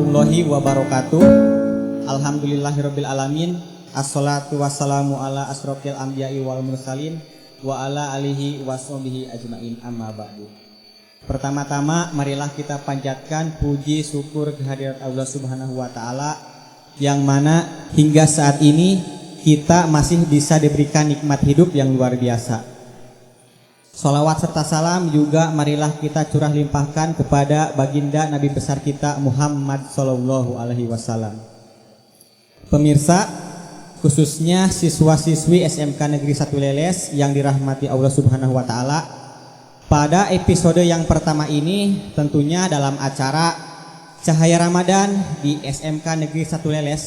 warahmatullahi wabarakatuh. Alhamdulillahirabbil alamin. Assalatu wassalamu ala asrofil anbiya'i wal mursalin wa ala alihi washabihi ajmain, amma ba'du. Pertama-tama marilah kita panjatkan puji syukur kehadirat Allah Subhanahu wa taala yang mana hingga saat ini kita masih bisa diberikan nikmat hidup yang luar biasa. Sholawat serta salam juga marilah kita curah limpahkan kepada baginda Nabi besar kita Muhammad Sallallahu Alaihi Wasallam. Pemirsa, khususnya siswa-siswi SMK Negeri 1 Leles yang dirahmati Allah Subhanahu Wa Taala, pada episode yang pertama ini tentunya dalam acara Cahaya Ramadan di SMK Negeri 1 Leles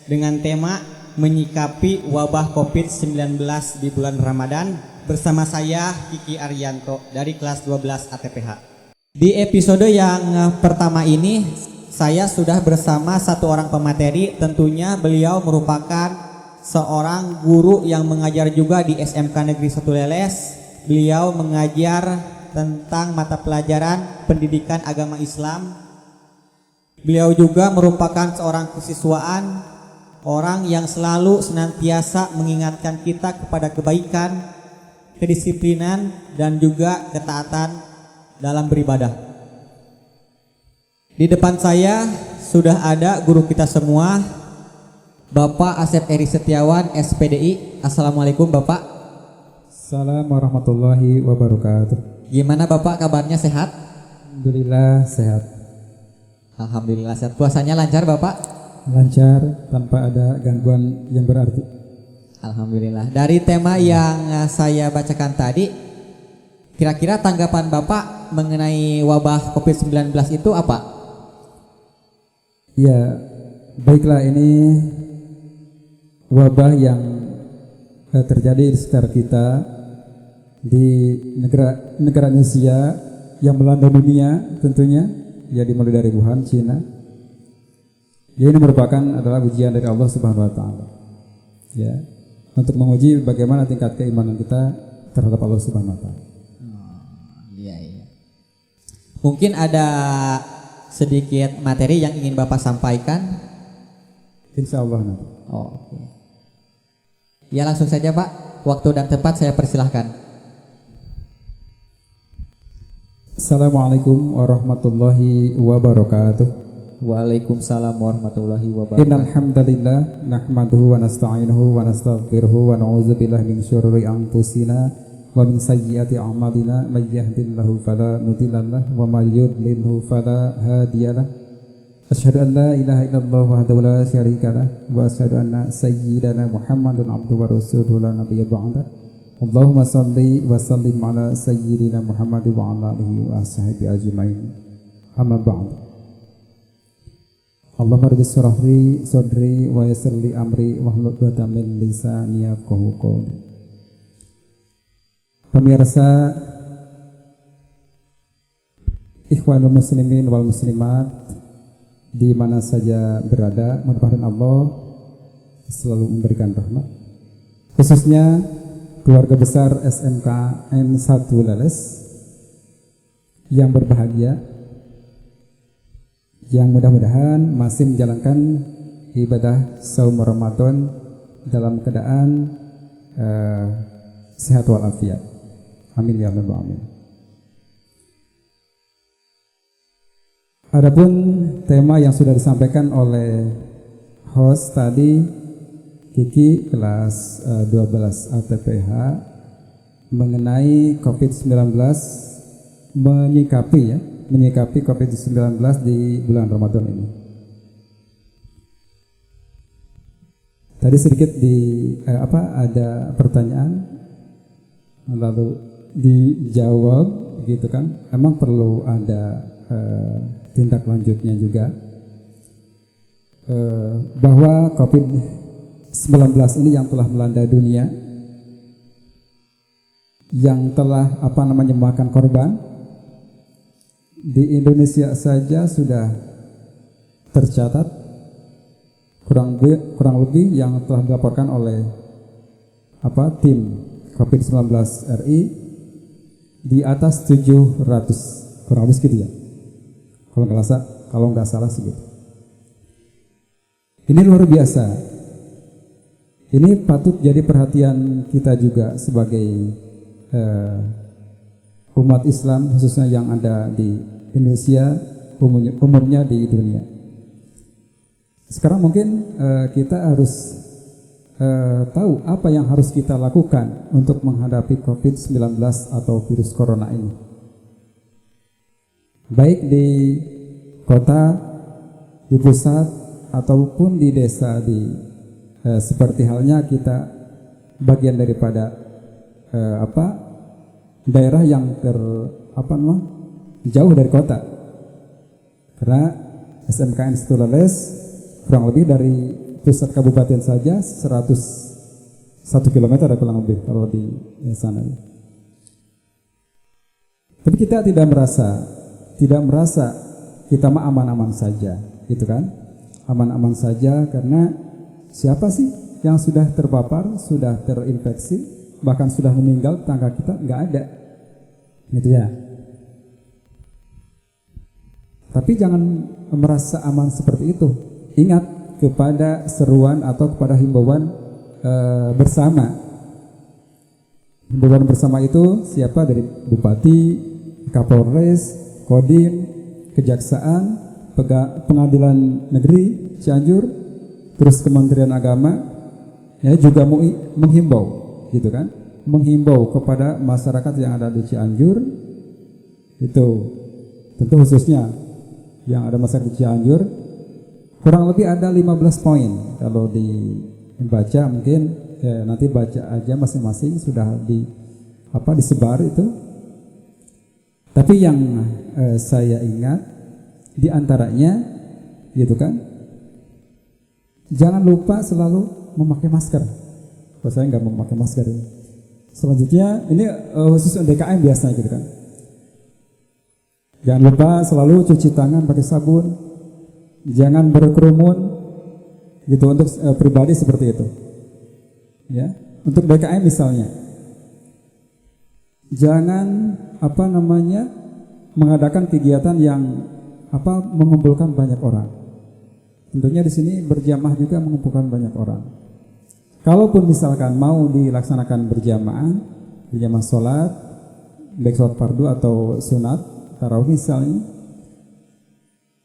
dengan tema menyikapi wabah COVID-19 di bulan Ramadan. Bersama saya Kiki Arianto dari kelas 12 ATPH. Di episode yang pertama ini saya sudah bersama satu orang pemateri. Tentunya beliau merupakan seorang guru yang mengajar juga di SMK Negeri 1 Leles. Beliau mengajar tentang mata pelajaran pendidikan agama Islam. Beliau juga merupakan seorang kesiswaan, orang yang selalu senantiasa mengingatkan kita kepada kebaikan, kedisiplinan dan juga ketaatan dalam beribadah. Di depan saya sudah ada guru kita semua, Bapak Asep Eri Setiawan SPDI. Assalamualaikum Bapak. Assalamualaikum warahmatullahi wabarakatuh. Gimana Bapak kabarnya, sehat? Alhamdulillah sehat. Alhamdulillah sehat. Puasanya lancar Bapak? Lancar tanpa ada gangguan yang berarti. Alhamdulillah. Dari tema yang saya bacakan tadi, kira-kira tanggapan Bapak mengenai wabah COVID-19 itu apa? Ya, baiklah, ini wabah yang terjadi di sekitar kita di negara Indonesia yang melanda dunia tentunya, ya dimulai dari Wuhan, Cina. Ya, ini merupakan adalah ujian dari Allah Subhanahu wa taala. Ya, untuk menguji bagaimana tingkat keimanan kita terhadap Allah Subhanahu wa taala. Iya. Mungkin ada sedikit materi yang ingin Bapak sampaikan? Insya Allah nanti. Oke. Ya, langsung saja Pak. Waktu dan tempat saya persilahkan. Assalamualaikum warahmatullahi wabarakatuh. Waalaikumsalam warahmatullahi wabarakatuh. Innal hamdalillah nahmaduhu wa nasta'inuhu wa nastaghfiruhu wa na'udzu billahi min syururi anfusina wa min sayyiati a'malina may yahdihillahu fala mudilla lahu wa may yudlilhu fala hadiyalah. Asyhadu an la ilaha illallah wahdahu la syarika lah wa asyhadu anna sayyidana Muhammadan abduhu wa rasuluhu la nabiyya ba'da. Allahumma shalli wa sallim ala sayyidina Muhammad wa ala alihi wa ashabihi ajmain. Amma ba'd. Allahumma rabbi shrah li sadri wa yassir li amri wahlul 'uqdatam min lisani yafqahu qawli. Pemirsa, ikhwanul muslimin wal muslimat di mana saja berada, mudah-mudahan Allah selalu memberikan rahmat. Khususnya keluarga besar SMK N1 Leles yang berbahagia, yang mudah-mudahan masih menjalankan ibadah saum Ramadan dalam keadaan sehat walafiat. Amin ya rabbal alamin. Adapun tema yang sudah disampaikan oleh host tadi, Kiki kelas 12 ATPH, mengenai COVID-19, menyikapi COVID-19 di bulan Ramadan ini. Tadi sedikit ada pertanyaan lalu dijawab gitu kan. Emang perlu ada tindak lanjutnya juga, bahwa COVID-19 ini yang telah melanda dunia, yang telah memakan korban. Di Indonesia saja sudah tercatat kurang lebih yang telah dilaporkan oleh tim COVID-19 RI di atas 700, kurang lebih segitu ya. Kalau nggak salah segitu. Ini luar biasa. Ini patut jadi perhatian kita juga sebagai umat Islam, khususnya yang ada di Indonesia, umumnya di dunia. Sekarang mungkin kita harus tahu apa yang harus kita lakukan untuk menghadapi COVID-19 atau virus corona ini. Baik di kota, di pusat, ataupun di desa, seperti halnya kita bagian daripada daerah yang jauh dari kota. Karena SMKN Situlales kurang lebih dari pusat kabupaten saja 101 km kurang lebih kalau di sana. Tapi kita tidak merasa kita mah aman-aman saja, gitu kan? Aman-aman saja karena siapa sih yang sudah terpapar, sudah terinfeksi, bahkan sudah meninggal, tetangga kita nggak ada, gitu ya. Tapi jangan merasa aman seperti itu. Ingat kepada seruan atau kepada himbauan bersama. Himbauan bersama itu siapa? Dari Bupati, Kapolres, Kodim, Kejaksaan, Pengadilan Negeri Cianjur, terus Kementerian Agama, ya juga menghimbau, gitu kan? Menghimbau kepada masyarakat yang ada di Cianjur, itu tentu khususnya yang ada masyarakat di Cianjur, kurang lebih ada 15 poin. Kalau dibaca mungkin nanti baca aja masing-masing, sudah disebar itu. Tapi yang saya ingat di antaranya, gitu kan, jangan lupa selalu memakai masker. Kalau saya nggak memakai masker. Selanjutnya ini khusus DKM biasanya, gitu kan. Jangan lupa selalu cuci tangan pakai sabun. Jangan berkerumun, gitu, untuk pribadi seperti itu. Ya, untuk DKM misalnya, jangan mengadakan kegiatan yang mengumpulkan banyak orang. Tentunya di sini berjamaah juga mengumpulkan banyak orang. Kalaupun misalkan mau dilaksanakan berjamaah sholat, baik sholat fardu atau sunat, tarawih misalnya,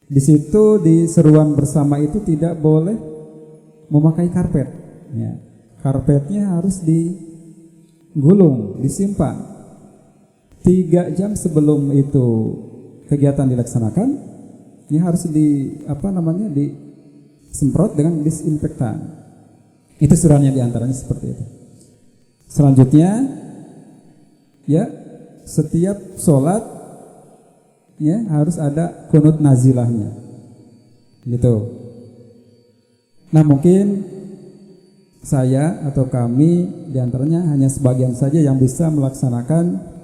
di situ di seruan bersama itu tidak boleh memakai karpet. Ya. Karpetnya harus digulung, disimpan. 3 jam sebelum itu kegiatan dilaksanakan, ini harus disemprot dengan disinfektan. Itu surannya diantaranya seperti itu. Selanjutnya, ya, setiap sholat, ya, harus ada kunut nazilahnya, gitu. Nah, mungkin saya atau kami diantaranya hanya sebagian saja yang bisa melaksanakan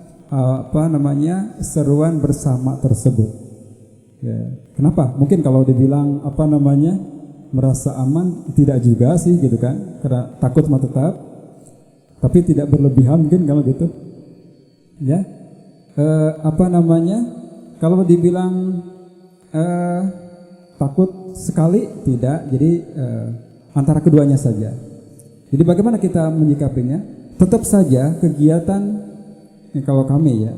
seruan bersama tersebut. Ya. Kenapa? Mungkin kalau dibilang merasa aman, tidak juga sih, gitu kan? Karena takut mah tetap, tapi tidak berlebihan mungkin kalau gitu. Ya, kalau dibilang takut sekali, tidak. Jadi antara keduanya saja. Jadi bagaimana kita menyikapinya? Tetap saja kegiatan, kalau kami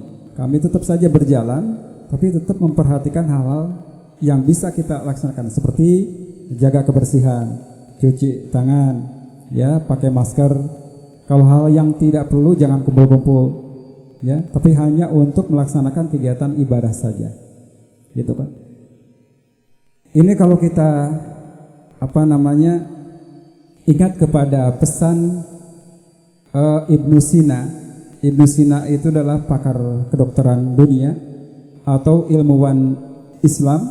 tetap saja berjalan, tapi tetap memperhatikan hal-hal yang bisa kita laksanakan, seperti jaga kebersihan, cuci tangan, ya, pakai masker. Kalau hal yang tidak perlu jangan kumpul-kumpul, ya, tapi hanya untuk melaksanakan kegiatan ibadah saja, gitu kan. Ini kalau kita ingat kepada pesan Ibnu Sina. Ibnu Sina itu adalah pakar kedokteran dunia atau ilmuwan Islam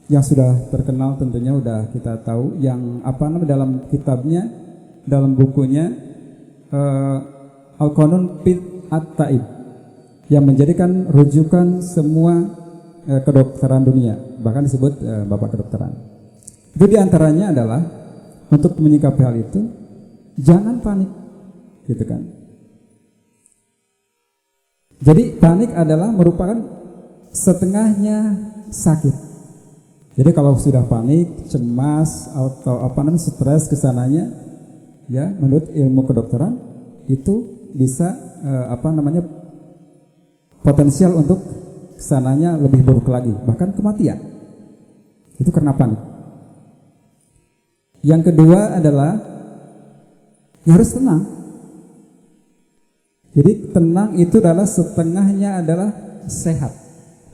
yang sudah terkenal, tentunya udah kita tahu, yang dalam kitabnya, dalam bukunya Al-Qanun Fit At-Taib, yang menjadikan rujukan semua kedokteran dunia, bahkan disebut bapak kedokteran. Itu diantaranya adalah untuk menyikapi hal itu, jangan panik, gitu kan. Jadi panik adalah merupakan setengahnya sakit. Jadi kalau sudah panik, cemas atau stres kesananya, ya menurut ilmu kedokteran itu bisa potensial untuk kesananya lebih buruk lagi, bahkan kematian. Itu karena panik. Yang kedua adalah ya harus tenang. Jadi tenang itu adalah setengahnya adalah sehat.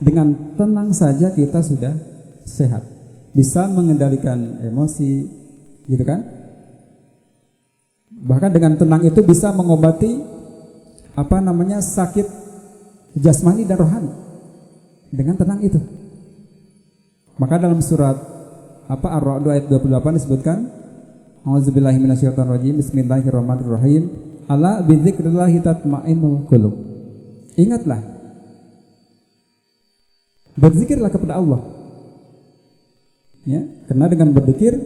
Dengan tenang saja kita sudah sehat, bisa mengendalikan emosi, gitu kan? Bahkan dengan tenang itu bisa mengobati sakit jasmani dan rohani dengan tenang itu. Maka dalam surat Ar-Ra'd ayat 28 disebutkan, A'udzubillahi minasyaitonirrajim, bismillahirrahmanirrahim, ala bidzikrillah tatma'innul qulub. Ingatlah, berzikirlah kepada Allah. Ya, karena dengan berzikir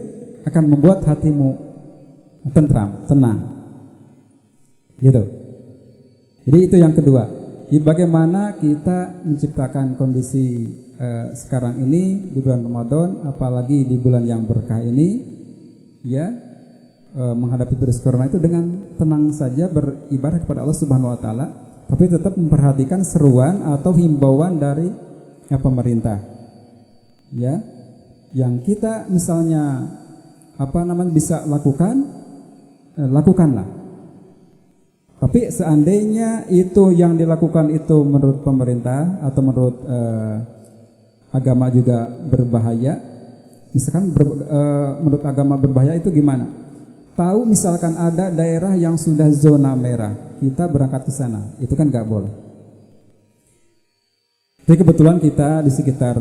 akan membuat hatimu tentram, tenang. Gitu. Jadi itu yang kedua. Jadi bagaimana kita menciptakan kondisi sekarang ini di bulan Ramadan, apalagi di bulan yang berkah ini, ya, menghadapi virus corona itu dengan tenang saja beribadah kepada Allah Subhanahu wa taala, tapi tetap memperhatikan seruan atau himbauan dari pemerintah. Ya, yang kita misalnya bisa lakukan, lakukanlah. Tapi seandainya itu yang dilakukan itu menurut pemerintah atau menurut agama juga berbahaya, misalkan menurut agama berbahaya itu gimana? Tahu misalkan ada daerah yang sudah zona merah, kita berangkat ke sana, itu kan nggak boleh. Jadi kebetulan kita di sekitar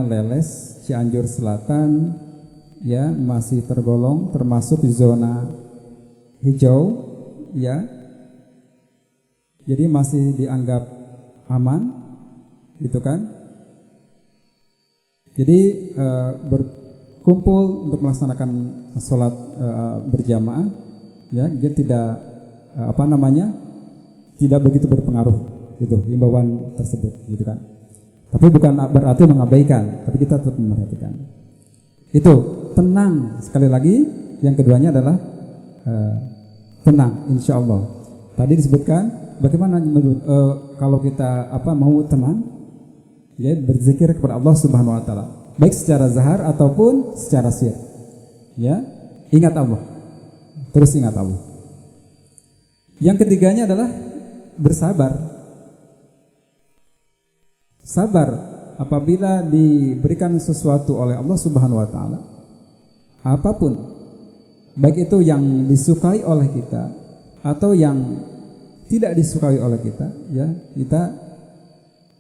Leles, Cianjur Selatan, ya masih tergolong termasuk di zona hijau, ya. Jadi masih dianggap aman, gitu kan? Jadi berkumpul untuk melaksanakan sholat berjamaah, ya, dia tidak tidak begitu berpengaruh. Itu himbauan tersebut, gitu kan. Tapi bukan berarti mengabaikan, tapi kita tetap memperhatikan. Itu tenang. Sekali lagi, yang keduanya adalah tenang, insya Allah. Tadi disebutkan bagaimana kalau kita mau tenang, ya berzikir kepada Allah Subhanahu Wa Taala, baik secara zahar ataupun secara sir. Ya, ingat Allah, terus ingat Allah. Yang ketiganya adalah bersabar. Sabar apabila diberikan sesuatu oleh Allah Subhanahu wa taala, apapun, baik itu yang disukai oleh kita atau yang tidak disukai oleh kita, ya, kita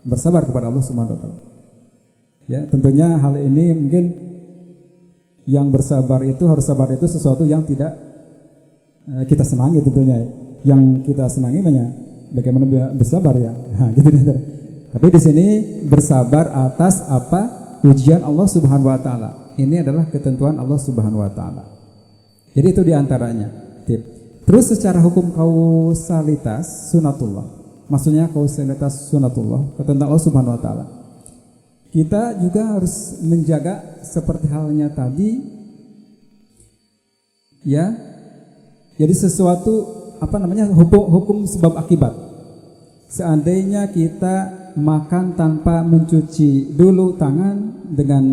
bersabar kepada Allah Subhanahu wa taala. Ya, tentunya hal ini mungkin yang bersabar itu, harus sabar itu sesuatu yang tidak kita senangi tentunya. Yang kita senangi bagaimana bersabar, ya. Nah, gitu. Tapi di sini bersabar atas ujian Allah Subhanahu wa taala. Ini adalah ketentuan Allah Subhanahu wa taala. Jadi itu diantaranya. Terus secara hukum kausalitas sunatullah. Maksudnya kausalitas sunatullah, ketentuan Allah Subhanahu wa taala. Kita juga harus menjaga seperti halnya tadi, ya. Jadi sesuatu hukum sebab akibat. Seandainya kita makan tanpa mencuci dulu tangan dengan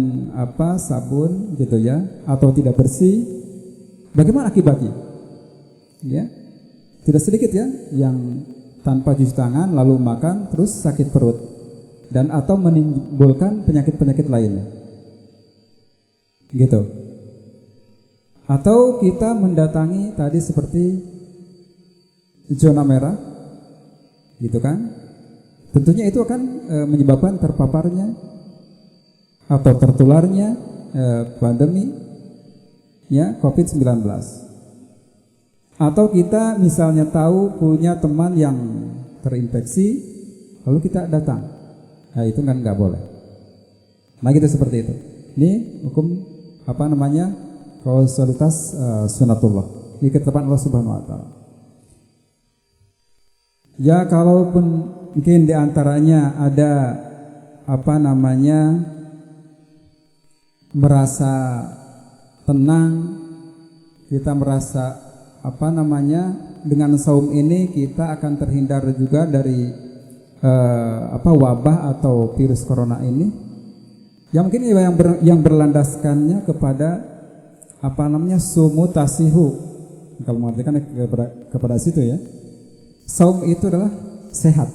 sabun, gitu ya, atau tidak bersih, bagaimana akibatnya? Ya, tidak sedikit ya yang tanpa cuci tangan lalu makan terus sakit perut dan atau menimbulkan penyakit-penyakit lainnya, gitu. Atau kita mendatangi tadi seperti zona merah, gitu kan? Tentunya itu akan menyebabkan terpaparnya atau tertularnya pandemi, ya, COVID-19. Atau kita misalnya tahu punya teman yang terinfeksi, lalu kita datang, nah itu kan nggak boleh. Nah gitu, seperti itu. Ini hukum kausalitas sunatullah, ini ketetapan Allah Subhanahu Wa Taala. Ya, kalaupun mungkin diantaranya ada merasa tenang, kita merasa dengan saum ini kita akan terhindar juga dari wabah atau virus corona ini. Yang mungkin yang berlandaskannya kepada sumu tasihu. Kalau mengartikan kepada situ ya. Saum itu adalah sehat.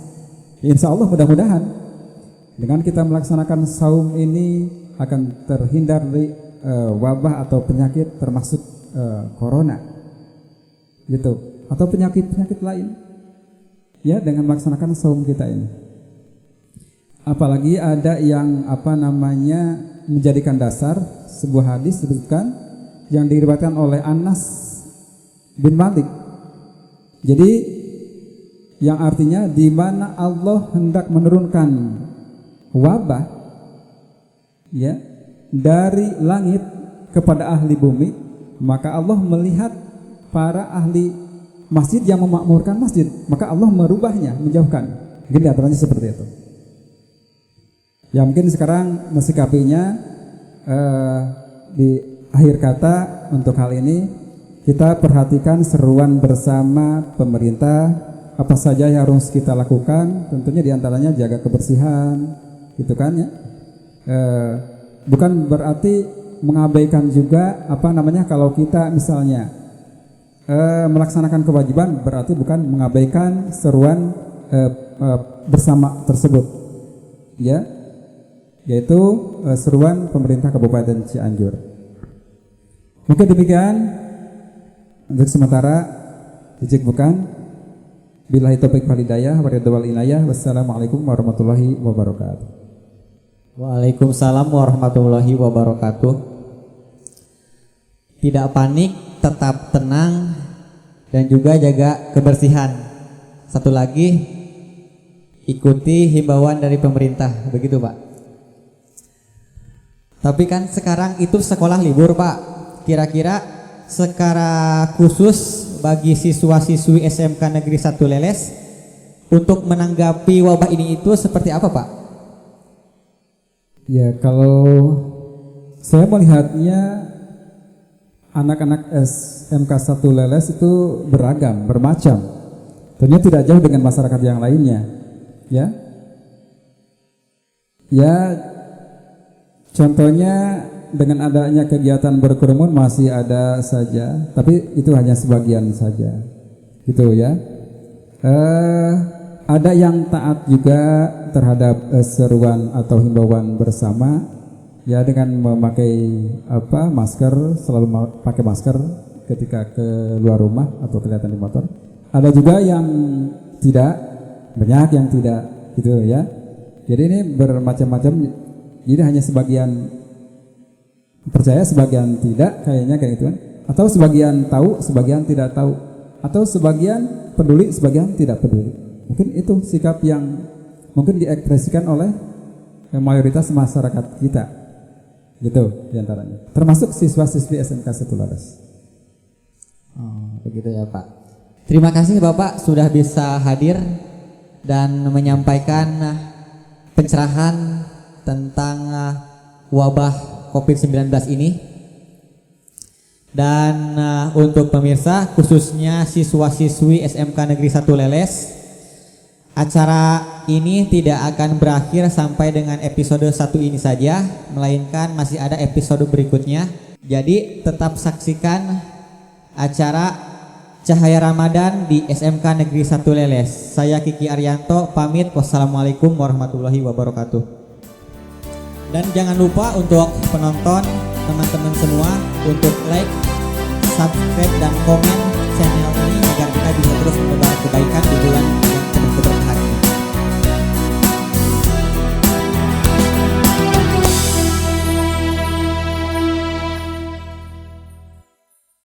Insya Allah mudah-mudahan dengan kita melaksanakan saum ini akan terhindar dari wabah atau penyakit termasuk corona, gitu, atau penyakit lain. Ya, dengan melaksanakan saum kita ini. Apalagi ada yang menjadikan dasar sebuah hadis disebutkan yang diriwayatkan oleh Anas bin Malik. Jadi yang artinya di mana Allah hendak menurunkan wabah ya dari langit kepada ahli bumi, maka Allah melihat para ahli masjid yang memakmurkan masjid, maka Allah merubahnya, menjauhkan. Mungkin aturannya seperti itu. Ya mungkin sekarang mensikapinya di akhir kata untuk hal ini kita perhatikan seruan bersama pemerintah. Apa saja yang harus kita lakukan? Tentunya diantaranya jaga kebersihan, gitu kan ya. Bukan berarti mengabaikan juga kalau kita misalnya melaksanakan kewajiban, berarti bukan mengabaikan seruan bersama tersebut, ya, yaitu seruan pemerintah Kabupaten Cianjur. Mungkin demikian untuk sementara. Izin bukan. Billahi taufiq wal hidayah wa ridwal inayah. Wassalamualaikum warahmatullahi wabarakatuh. Waalaikumsalam warahmatullahi wabarakatuh. Tidak panik, tetap tenang, dan juga jaga kebersihan. Satu lagi, ikuti himbauan dari pemerintah, begitu Pak. Tapi kan sekarang itu sekolah libur Pak. Kira-kira secara khusus bagi siswa-siswi SMK Negeri 1 Leles untuk menanggapi wabah ini itu seperti apa Pak? Ya, kalau saya melihatnya anak-anak SMK 1 Leles itu beragam, bermacam. Tentunya tidak jauh dengan masyarakat yang lainnya. Ya. Ya, contohnya dengan adanya kegiatan berkerumun masih ada saja, tapi itu hanya sebagian saja, gitu ya. Ada yang taat juga terhadap seruan atau himbauan bersama, ya, dengan memakai masker, selalu pakai masker ketika keluar rumah atau kelihatan di motor. Ada juga yang tidak, banyak yang tidak, gitu ya. Jadi ini bermacam-macam. Jadi hanya sebagian percaya, sebagian tidak, kayaknya kayak gitu kan. Atau sebagian tahu, sebagian tidak tahu. Atau sebagian peduli, sebagian tidak peduli. Mungkin itu sikap yang mungkin diekspresikan oleh mayoritas masyarakat kita. Gitu diantaranya. Termasuk siswa-siswi SMK 1 Leles. Oh, begitu ya Pak. Terima kasih Bapak sudah bisa hadir dan menyampaikan pencerahan tentang wabah COVID-19 ini. Dan untuk pemirsa, khususnya siswa-siswi SMK Negeri 1 Leles, acara ini tidak akan berakhir sampai dengan episode 1 ini saja, melainkan masih ada episode berikutnya. Jadi tetap saksikan acara Cahaya Ramadan di SMK Negeri 1 Leles. Saya Kiki Arianto pamit. Wassalamualaikum warahmatullahi wabarakatuh. Dan jangan lupa untuk penonton, teman-teman semua, untuk like, subscribe, dan komen channel ini agar kita bisa terus menyebar kebaikan di bulan